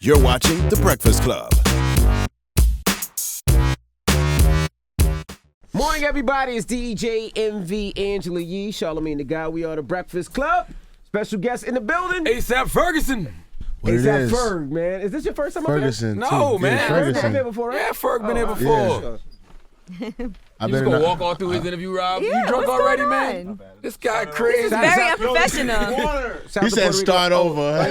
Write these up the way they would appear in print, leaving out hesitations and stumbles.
You're watching The Breakfast Club. Morning, everybody. It's DJ MV Angela Yee, Charlamagne the Guy. We are The Breakfast Club. Special guest in the building. ASAP Ferguson. ASAP Ferg, man. Is this your first time Ferguson, up here? No, man. Yeah, Ferguson. Been here before, right? Yeah, Ferg been here before. Yeah. You just gonna walk all through his interview, Rob? Yeah, you drunk what's already, going man? on? This guy crazy. This is very unprofessional. He said start over.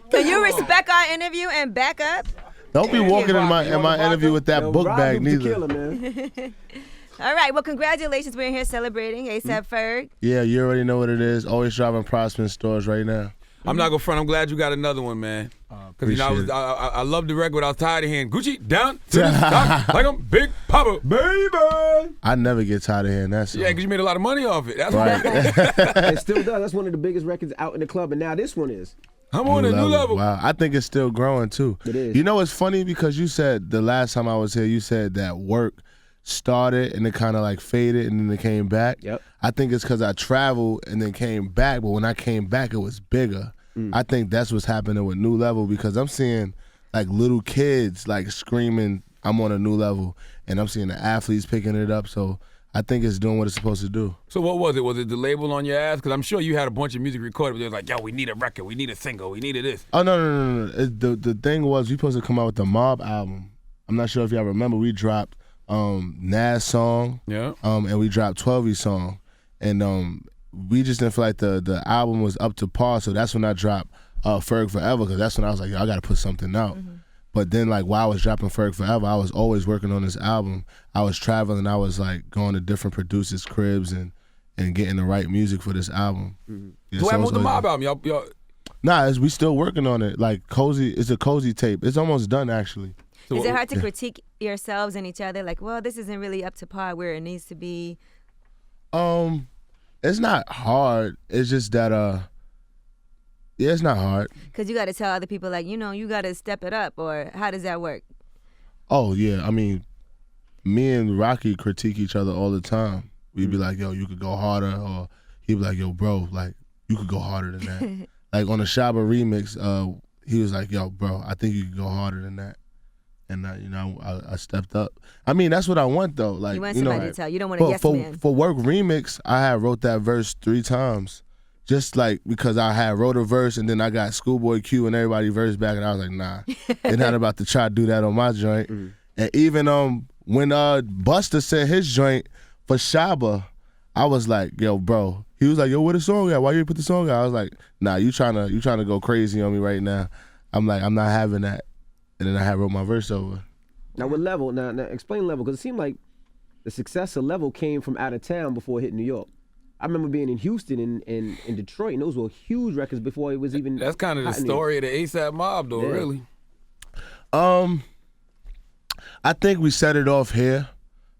Can you respect our interview and back up? Don't be walking in my interview with that book bag neither. Tequila, man. All right, well, congratulations. We're here celebrating ASAP Ferg. Yeah, you already know what it is. Always driving Prosper in stores right now. I'm not gonna front. I'm glad you got another one, man. Because I love the record. I was tired of hearing Gucci down to the top like I'm Big Papa, baby. I never get tired of hearing that song. Yeah, because you made a lot of money off it. That's right. It still does. That's one of the biggest records out in the club, and now this one is. I'm on a new level. Wow, I think it's still growing too. It is. You know, it's funny because you said the last time I was here, you said that work started and it kind of like faded and then it came back. Yep. I think it's because I traveled and then came back, but when I came back, it was bigger. I think that's what's happening with New Level because I'm seeing like little kids like screaming, I'm on a new level, and I'm seeing the athletes picking it up. So I think it's doing what it's supposed to do. So what was it? Was it the label on your ass? Because I'm sure you had a bunch of music recorded, but they was like, yo, we need a record, we need a single, we needed this. Oh, no. The thing was we supposed to come out with the Mob album. I'm not sure if y'all remember, we dropped Nas song, and we dropped 12 song, and we just didn't feel like the album was up to par, so that's when I dropped Ferg Forever, because that's when I was like, yo, I got to put something out. But then, like, while I was dropping Ferg Forever, I was always working on this album. I was traveling. I was, like, going to different producers' cribs and getting the right music for this album. Yeah, so what happened with the Mob album? Y'all... Nah, we still working on it. Like, it's a cozy tape. It's almost done, actually. So is it hard to critique yourselves and each other? Like, well, this isn't really up to par where it needs to be. It's not hard. It's just that, yeah, it's not hard. Because you got to tell other people, like, you got to step it up, or how does that work? Oh, yeah. I mean, me and Rocky critique each other all the time. We'd be like, yo, you could go harder, or he'd be like, yo, bro, like, you could go harder than that. Like, on the Shabba remix, he was like, yo, bro, I think you could go harder than that. And, I stepped up. I mean, that's what I want, though. Like, you want somebody to tell. You don't want a yes man. For Work Remix, I had wrote that verse 3 times. Just, like, because I had wrote a verse, and then I got Schoolboy Q and everybody verse back, and I was like, nah. They're not about to try to do that on my joint. And even when Busta said his joint for Shabba, I was like, yo, bro. He was like, yo, where the song at? Why you put the song out? I was like, nah, you trying to go crazy on me right now. I'm like, I'm not having that. And then I had wrote my verse over. Now, what Level? Now explain Level, because it seemed like the success of Level came from out of town before it hit New York. I remember being in Houston and in Detroit, and those were huge records before it was even. That's kind of the story of the ASAP Mob, though, really. I think we set it off here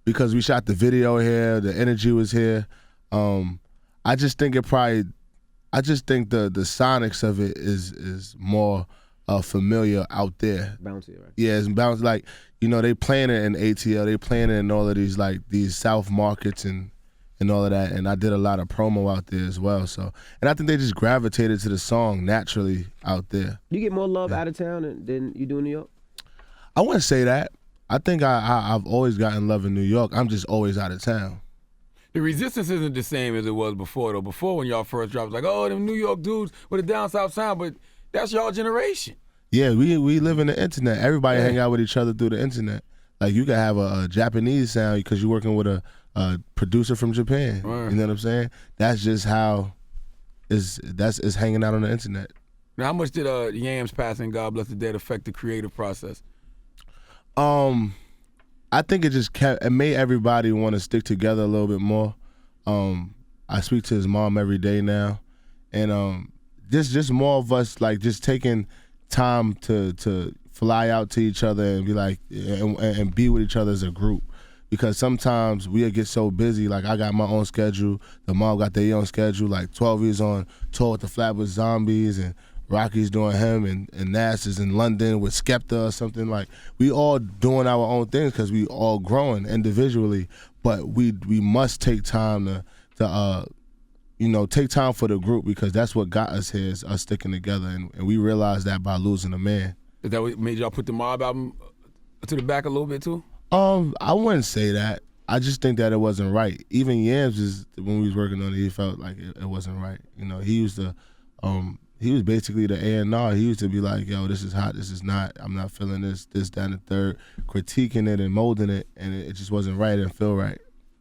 because we shot the video here. The energy was here. I just think the sonics of it is more familiar out there. Bouncy, right? Yeah, it's bouncy. Like, they playing it in ATL. They playing it in all of these South markets and all of that. And I did a lot of promo out there as well. So, and I think they just gravitated to the song naturally out there. You get more love out of town than you do in New York? I wouldn't say that. I think I've always gotten love in New York. I'm just always out of town. The resistance isn't the same as it was before, though. Before, when y'all first dropped, like, oh, them New York dudes with a down south sound, but that's y'all generation. Yeah, we live in the internet. Everybody hang out with each other through the internet. Like, you can have a Japanese sound because you're working with a producer from Japan. Right. You know what I'm saying? That's just how it's hanging out on the internet. Now, how much did Yams passing, God bless the dead, affect the creative process? I think it made everybody want to stick together a little bit more. I speak to his mom every day now, and just more of us like just taking time to fly out to each other and be like and be with each other as a group, because sometimes we get so busy. Like, I got my own schedule, the mom got their own schedule. Like 12 years on tour with the Flatbush Zombies, and Rocky's doing him, and Nas is in London with Skepta or something. Like, we all doing our own things because we all growing individually, but we must take time to take time for the group because that's what got us here is us sticking together, and we realized that by losing a man. Is that what made y'all put the Mob album to the back a little bit too? I wouldn't say that. I just think that it wasn't right. Even Yams when we was working on it, he felt like it wasn't right. He used to, he was basically the A&R. He used to be like, yo, this is hot, this is not. I'm not feeling this, that, and the third, critiquing it and molding it, and it just wasn't right and feel right.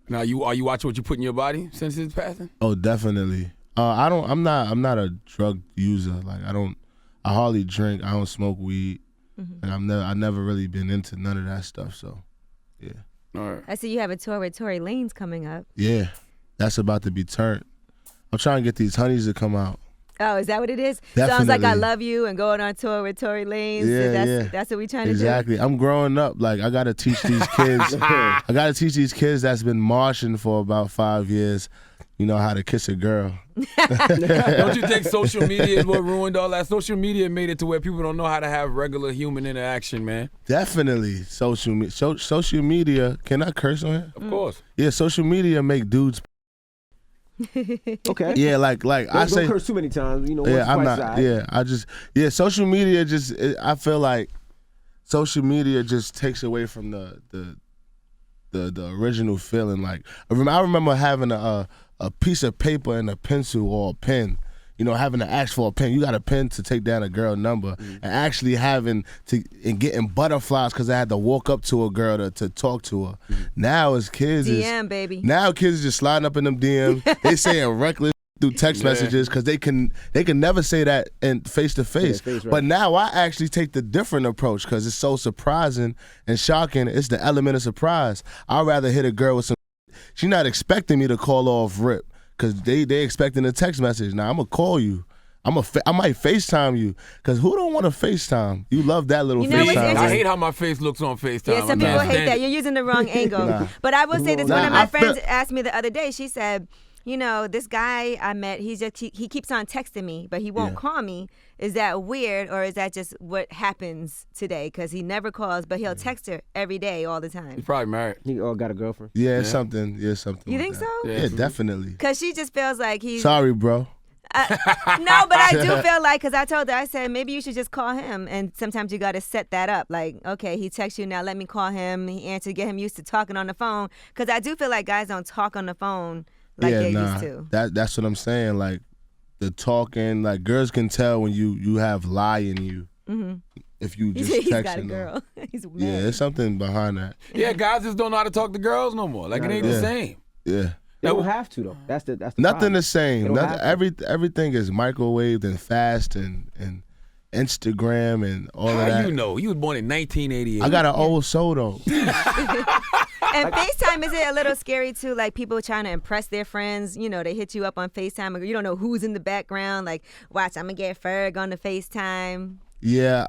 Now, are you watching what you put in your body since his passing? Oh, definitely. I'm not a drug user. Like I hardly drink. I don't smoke weed, and I never really been into none of that stuff. So, yeah. All right. I see you have a tour with Tory Lanez coming up. Yeah, that's about to be turned. I'm trying to get these honeys to come out. Oh, is that what it is? Definitely. Sounds like I Love You and going on tour with Tory Lanez. Yeah, That's what we trying to do. Exactly. I'm growing up. Like I gotta teach these kids. I gotta teach these kids that's been marching for about 5 years. How to kiss a girl. Don't you think social media is what ruined all that? Social media made it to where people don't know how to have regular human interaction, man. Definitely. Social media. Can I curse on it? Of course. Yeah, social media make dudes. Okay. Yeah, like I say. Don't curse too many times. Yeah, I'm not. Side. Social media I feel like social media just takes away from the original feeling. Like I remember having a piece of paper and a pencil or a pen, having to ask for a pen. You got a pen to take down a girl number, and actually having to and getting butterflies because I had to walk up to a girl to talk to her. Now as kids, baby. Now kids just sliding up in them DMs. They saying reckless through text messages because they can never say that in face to face. But now I actually take the different approach because it's so surprising and shocking. It's the element of surprise. I'd rather hit a girl with some. She's not expecting me to call off rip because they expecting a text message. Now I'm gonna call you. I might FaceTime you because who don't want to FaceTime? You love that little FaceTime. I hate how my face looks on FaceTime. Yeah, some people hate that. You're using the wrong angle. But I will say this. One of my friends asked me the other day. She said, this guy I met, he keeps on texting me, but he won't call me. Is that weird, or is that just what happens today? Because he never calls, but he'll text her every day, all the time. He's probably married. He all got a girlfriend. Yeah, something. Yeah, something. You like think that. so? Yeah, definitely. Because she just feels like he's. Sorry, bro. No, but I do feel like, because I told her, I said, maybe you should just call him. And sometimes you got to set that up. Like, okay, he texts you, now let me call him. He answered, get him used to talking on the phone. Because I do feel like guys don't talk on the phone like they used to. That's what I'm saying. Like, the talking, like, girls can tell when you have lie in you. Mm-hmm. If you just texting He's got a girl. He's mad. Yeah, there's something behind that. Yeah, guys just don't know how to talk to girls no more. Like, it ain't the same. Yeah. They don't have to though. That's the nothing problem. the same. Everything is microwaved and fast and Instagram and all of that. How you know? You was born in 1988. I got an old soul though. And FaceTime, is it a little scary too? Like people trying to impress their friends, they hit you up on FaceTime, or you don't know who's in the background. Like, watch, I'm gonna get Ferg on the FaceTime. Yeah,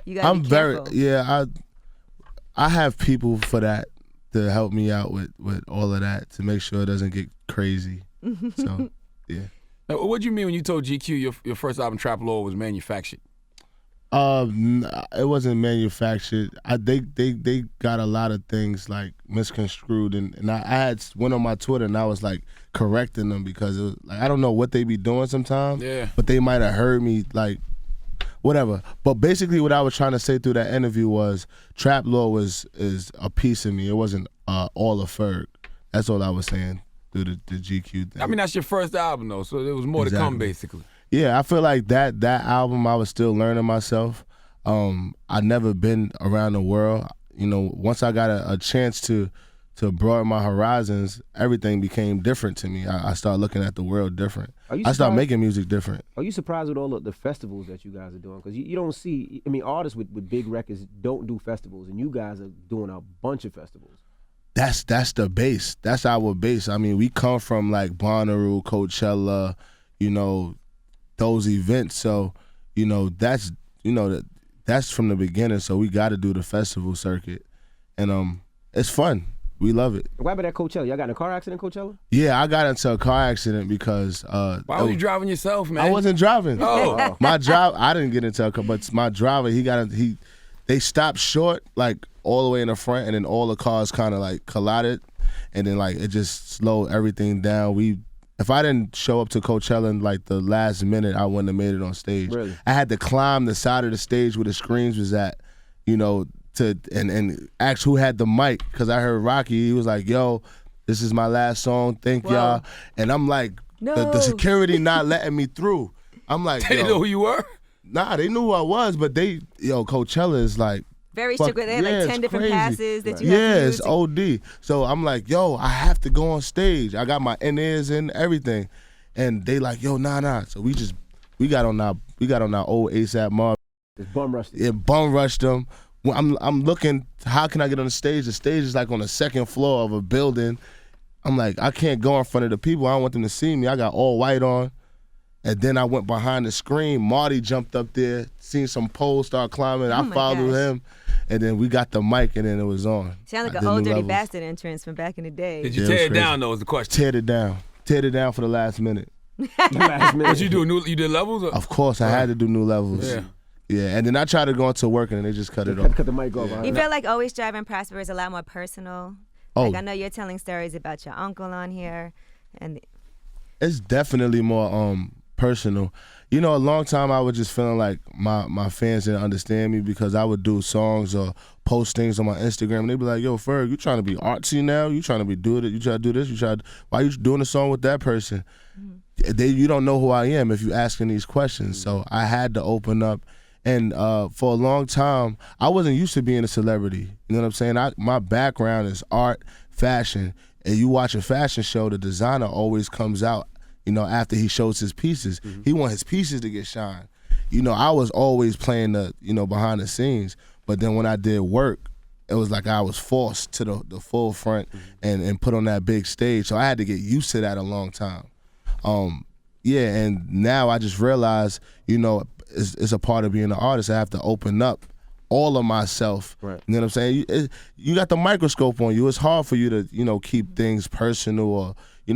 you gotta be careful. I have people for that to help me out with all of that to make sure it doesn't get crazy. So, yeah. Now, what do you mean when you told GQ your first album, Trap Lord, was manufactured? It wasn't manufactured. They got a lot of things like misconstrued, and I had went on my Twitter and I was like correcting them because it was like I don't know what they be doing sometimes. Yeah. But they might have heard me like whatever. But basically, what I was trying to say through that interview was Trap Lord is a piece of me. It wasn't all of Ferg. That's all I was saying through the GQ thing. I mean, that's your first album though, so there was more to come basically. Yeah, I feel like that album I was still learning myself. I'd never been around the world. Once I got a chance to broaden my horizons, everything became different to me. I started looking at the world different. I started making music different. Are you surprised with all of the festivals that you guys are doing? Because you don't see, artists with big records don't do festivals, and you guys are doing a bunch of festivals. That's the base. That's our base. I mean, we come from like Bonnaroo, Coachella, those events. So, that's from the beginning. So we got to do the festival circuit, and it's fun. We love it. Why about that Coachella? Y'all got in a car accident, Coachella? Yeah, I got into a car accident because why were you driving yourself, man? I wasn't driving. Oh, my driver. I didn't get into a car, but my driver. They stopped short, like all the way in the front, and then all the cars kind of like collided, and then like it just slowed everything down. We if I didn't show up to Coachella in like the last minute, I wouldn't have made it on stage. Really? I had to climb the side of the stage where the screens was at, and ask who had the mic, because I heard Rocky. He was like, "Yo, this is my last song. Thank y'all." And I'm like, the security not letting me through. I'm like, they didn't know who you were? Nah, they knew who I was, but Coachella is like. Very strict. They have like 10 different passes that you have to use. It's OD. So I'm like, yo, I have to go on stage. I got my in-ears and everything. And they like, yo, nah. So we got on our old ASAP Mob. Just bum rushed it. Yeah, bum rushed them. I'm looking, how can I get on the stage? The stage is like on the second floor of a building. I'm like, I can't go in front of the people. I don't want them to see me. I got all white on. And then I went behind the screen. Marty jumped up there, seen some poles start climbing. I followed him. And then we got the mic, and then it was on. Sound like an old Dirty Bastard entrance from back in the day. Did you tear it down, though, is the question? Teared it down. Teared it down for the last minute. What you do? You did levels? Or? Of course, I had to do new levels. Yeah, and then I tried to go into work, and then they just cut it off. Cut the mic off. You feel like Always Strive and Prosper is a lot more personal? Like, I know you're telling stories about your uncle on here. And it's definitely more personal. A long time I was just feeling like my fans didn't understand me, because I would do songs or post things on my Instagram, and they'd be like, yo, Ferg, you trying to be artsy now? You trying to be doing it? You try to do this? Why you doing a song with that person? You don't know who I am if you asking these questions. So I had to open up. And for a long time, I wasn't used to being a celebrity. You know what I'm saying? My background is art, fashion, and you watch a fashion show, the designer always comes out, after he shows his pieces. He want his pieces to get shine. I was always playing the, behind the scenes. But then when I did work, it was like I was forced to the full front and put on that big stage. So I had to get used to that a long time. And now I just realized, it's a part of being an artist. I have to open up all of myself. Right. You know what I'm saying? You got the microscope on you. It's hard for you to, keep things personal, or,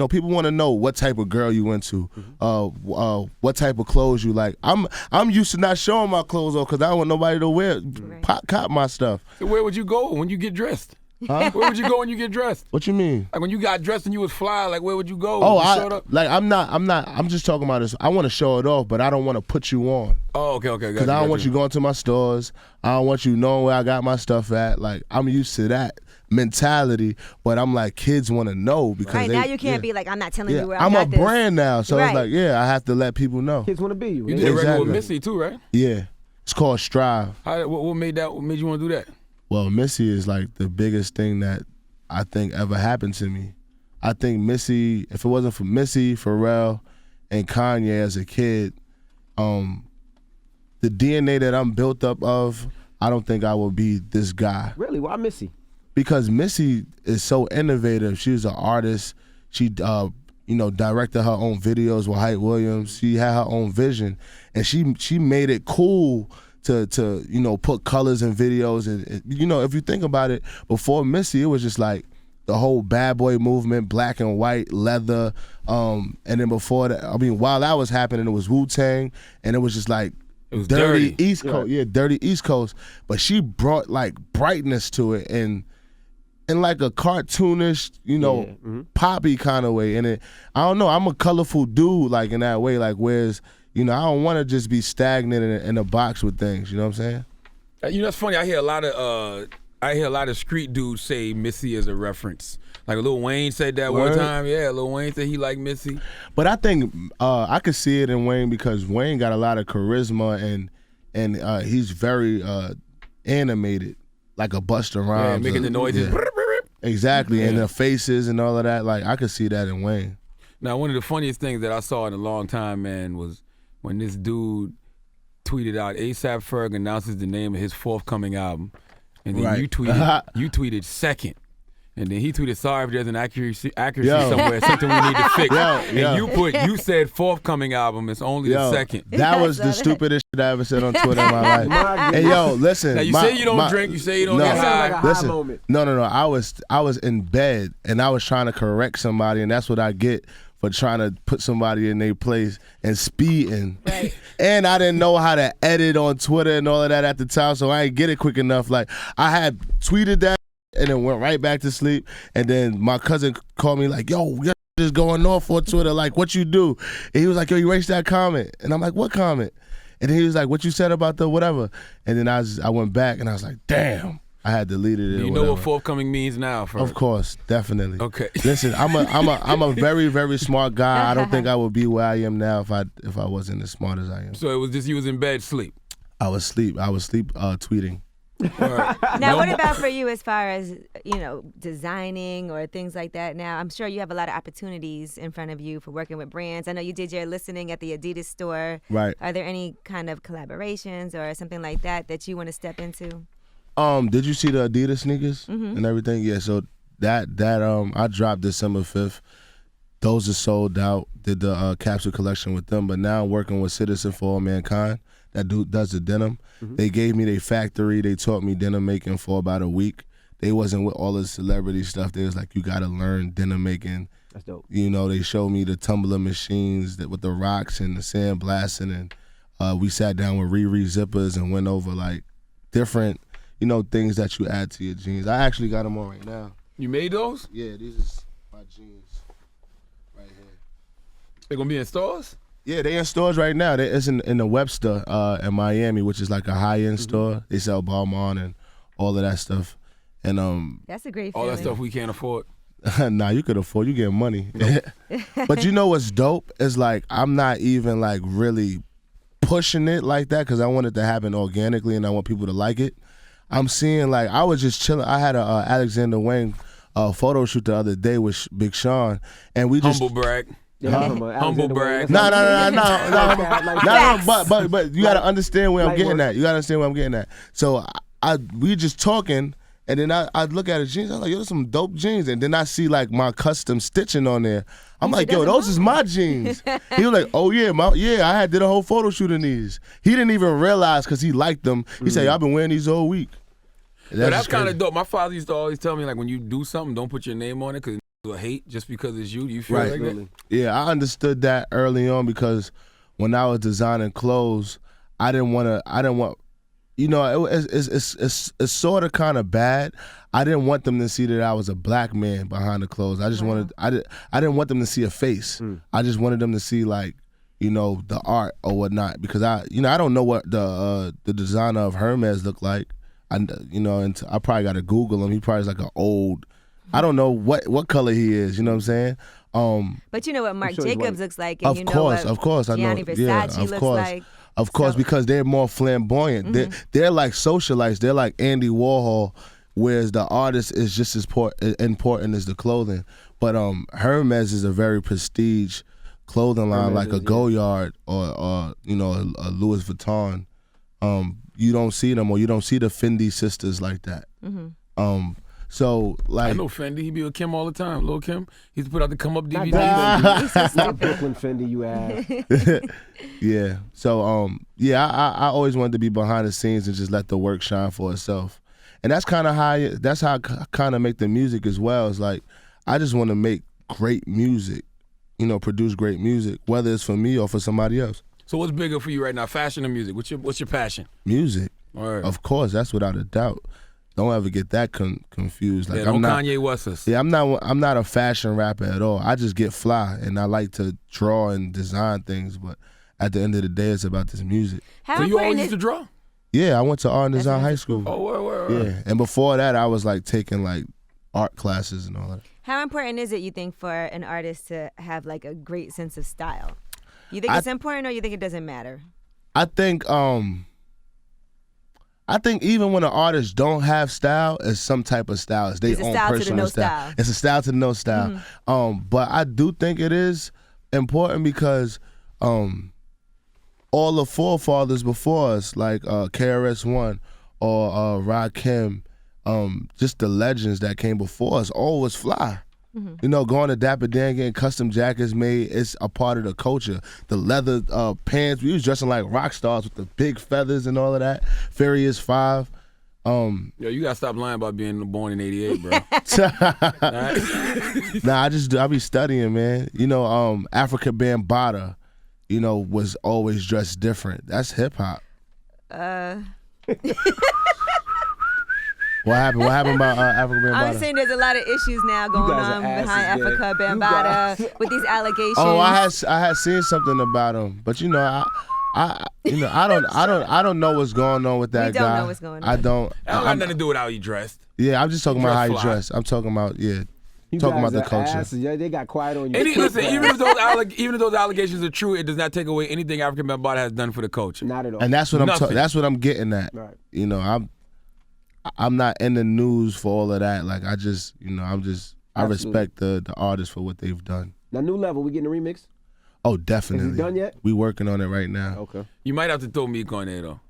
people want to know what type of girl you into, what type of clothes you like. I'm used to not showing my clothes off, because I don't want nobody to cop my stuff. So where would you go when you get dressed? Huh? Where would you go when you get dressed? What you mean? Like when you got dressed and you was fly, like where would you go? I'm just talking about this. I want to show it off, but I don't want to put you on. Oh, okay. Because I don't want you going to my stores. I don't want you knowing where I got my stuff at. Like, I'm used to that mentality, but I'm like, kids want to know, because now you can't be like, I'm not telling you where I'm I a got brand now, so it's like, I have to let people know. Kids want to be you. You did a record with Missy too, right? Yeah, it's called Strive. What made you want to do that? Well, Missy is like the biggest thing that I think ever happened to me. I think Missy, if it wasn't for Missy, Pharrell, and Kanye as a kid, the DNA that I'm built up of, I don't think I would be this guy. Really? Why Missy? Because Missy is so innovative. She was an artist. She, directed her own videos with Hype Williams. She had her own vision, and she made it cool to put colors in videos. And if you think about it, before Missy, it was just like the whole bad boy movement, black and white, leather. And then before that, while that was happening, it was Wu-Tang, and it was just like, it was dirty East Coast. Yeah, dirty East Coast. But she brought like brightness to it, and in like a cartoonish, poppy kind of way. And I don't know, I'm a colorful dude, like in that way, like whereas, I don't want to just be stagnant in a box with things. You know what I'm saying? It's funny. I hear a lot of street dudes say Missy as a reference. Like Lil Wayne said that one time. Yeah, Lil Wayne said he liked Missy. But I think I could see it in Wayne, because Wayne got a lot of charisma, and he's very animated, like a Busta Rhymes. Yeah, making the noises. Yeah. Exactly, and the faces and all of that. Like, I could see that in Wayne. Now, one of the funniest things that I saw in a long time, man, was when this dude tweeted out, A$AP Ferg announces the name of his forthcoming album, and then you tweeted second. And then he tweeted, sorry if there's an accuracy somewhere, something we need to fix. And you said forthcoming album, it's only the second. That was the stupidest shit I ever said on Twitter in my life. Hey, yo, listen. Now, you say you don't drink, you say you don't get high. Like a high moment. No. I was in bed, and I was trying to correct somebody, and that's what I get for trying to put somebody in their place and speeding. Right. And I didn't know how to edit on Twitter and all of that at the time, so I didn't get it quick enough. Like, I had tweeted that, and then went right back to sleep. And then my cousin called me like, yo, just going off on Twitter, like, what you do? And he was like, yo, erase that comment. And I'm like, what comment? And then he was like, what you said about the whatever? And then I went back and I was like, damn. I had deleted it. Do you know what forthcoming means now? Of course, definitely. Okay. Listen, I'm a very, very smart guy. I don't think I would be where I am now if I wasn't as smart as I am. So it was just you was in bed sleep. I was sleep tweeting. Right. Now, what about for you as far as, designing or things like that? Now, I'm sure you have a lot of opportunities in front of you for working with brands. I know you did your listening at the Adidas store. Right. Are there any kind of collaborations or something like that you want to step into? Did you see the Adidas sneakers and everything? Yeah, so that I dropped December 5th. Those are sold out. Did the capsule collection with them, but now I'm working with Citizen for All Mankind that does the denim. They gave me their factory. They taught me denim making for about a week. They wasn't with all the celebrity stuff. They was like, you got to learn denim making. That's dope. They showed me the tumbler machines with the rocks and the sandblasting, and we sat down with Riri zippers and went over like different things that you add to your jeans. I actually got them on right now. You made those? Yeah, these is my jeans right here. They're going to be in stores? Yeah, they in stores right now. It's in the Webster in Miami, which is like a high-end store. They sell Balmain and all of that stuff. And that's a great all feeling. that stuff we can't afford. Nah, you could afford. You getting money. But you know what's dope is like I'm not even like really pushing it like that because I want it to happen organically and I want people to like it. I'm seeing like I was just chilling. I had a Alexander Wang photo shoot the other day with Big Sean, and we just humble brag. Humble brag. No. But you gotta understand where I'm getting at. You gotta understand where I'm getting at. So we just talking, and then I look at his jeans. I'm like, yo, those some dope jeans, and then I see like my custom stitching on there. I'm like, yo, those is my jeans. He was like, oh yeah, I did a whole photo shoot in these. He didn't even realize because he liked them. He said, I've been wearing these all week. That's kind of dope. My father used to always tell me like, when you do something, don't put your name on it because will hate just because it's you. Do you feel like that? Yeah, I understood that early on because when I was designing clothes, I didn't want. It's sort of kind of bad. I didn't want them to see that I was a black man behind the clothes. I just wanted. I didn't want them to see a face. I just wanted them to see like the art or whatnot because I don't know what the designer of Hermes looked like. And I probably got to Google him. He probably is like an old. I don't know what color he is. You know what I'm saying? But you know what Marc Jacobs looks like, and of course, I know. Gianni Versace looks like. Of course, because they're more flamboyant. They're like socialites. They're like Andy Warhol, whereas the artist is just as important as the clothing. But Hermes is a very prestige clothing line, like a Goyard or a Louis Vuitton. You don't see them, or you don't see the Fendi sisters like that. So like I know Fendi. He be with Kim all the time. Lil Kim. He used to put out the Come Up DVD. Not Brooklyn Fendi, you ass. Yeah. So I always wanted to be behind the scenes and just let the work shine for itself. And that's kind of how I kind of make the music as well. It's like I just want to make great music, produce great music, whether it's for me or for somebody else. So what's bigger for you right now, fashion or music? What's your passion? Music. All right. Of course, that's without a doubt. Don't ever get that confused. Like I'm not Kanye West us. Yeah, I'm not a fashion rapper at all. I just get fly and I like to draw and design things, but at the end of the day, it's about this music. So you always used to draw? Yeah, I went to art and design high school. Oh, word. Yeah, and before that, I was like taking like art classes and all that. How important is it, you think, for an artist to have like a great sense of style? You think it's important, or you think it doesn't matter? I think even when an artist don't have style, it's some type of style. It's their own personal style. It's a style to no style. But I do think it is important because all the forefathers before us, like KRS-One or Rakim, just the legends that came before us, all was fly. Going to Dapper Dan, getting custom jackets made, it's a part of the culture. The leather pants, we was dressing like rock stars with the big feathers and all of that. Furious 5. Yo, you gotta stop lying about being born in '88, bro. Nah, I be studying, man. Africa Bambaataa, was always dressed different. That's hip hop. What happened? What happened about Africa I was Bambaataa? saying there's a lot of issues now going guys are on asses, behind man. Africa You Bambaataa with these allegations. Oh, I had seen something about him, but you know, I don't know what's going on with that We guy. don't know what's going on. I don't. That don't got nothing to do with how he dressed. Yeah, I'm just talking about how he Dress fly. dressed. I'm talking about You talking about guys the are culture. asses. Yeah, they got quiet on you. Listen, even if those allegations are true, it does not take away anything African Bambaataa has done for the culture. Not at all. And that's what Nothing. that's what I'm getting at. Right. You know, I'm not in the news for all of that. Like I just, you know, I Absolutely. respect the artists for what they've done. Now, New Level, we getting a remix? Oh, definitely. Is it done yet? We working on it right now. Okay. You might have to throw Meek on there though.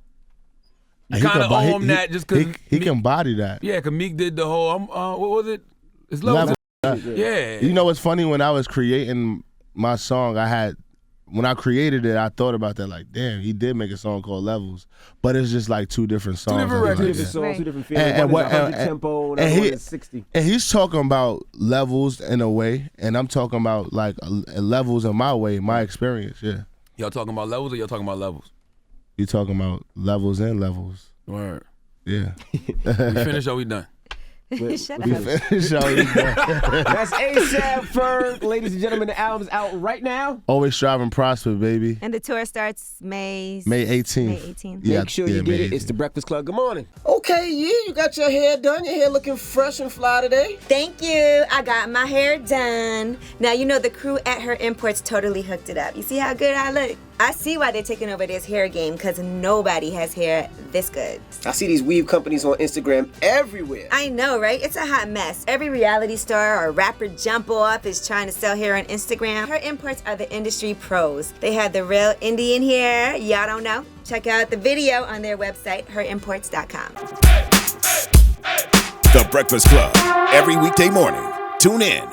You He kind of can owe bo- him he- that just because he can body that. Yeah, because Meek did the whole. What was it? It's levels. Yeah. You know what's funny? When I was creating my song, when I created it, I thought about that. Like, damn, he did make a song called Levels, but it's just like two different songs. different I records. Two like different that. songs, two different feelings. And One what- is 100 and- tempo, and and another he- one is 60. And he's talking about levels in a way, and I'm talking about like levels in my way, my experience. Yeah, Y'all talking about levels or y'all talking about levels? you talking about levels and levels. Word. Yeah. We finished or we done? Shut We up. So, That's ASAP Ferg. Ladies and gentlemen, the album's out right now. always strive and prosper, baby. And the tour starts May 18th. May 18th. Yeah, Make sure yeah, you May get it. It's 18th. the Breakfast Club. Good morning. Okay, you got your hair done. Your hair looking fresh and fly today. Thank you. I got my hair done. Now, you know the crew at Her Imports totally hooked it up. You see how good I look? I see why they're taking over this hair game, because nobody has hair this good. I see these weave companies on Instagram everywhere. I know, right? It's a hot mess. Every reality star or rapper jump off is trying to sell hair on Instagram. Her Imports are the industry pros. They have the real Indian hair. Y'all don't know? Check out the video on their website, herimports.com. The Breakfast Club. Every weekday morning. Tune in.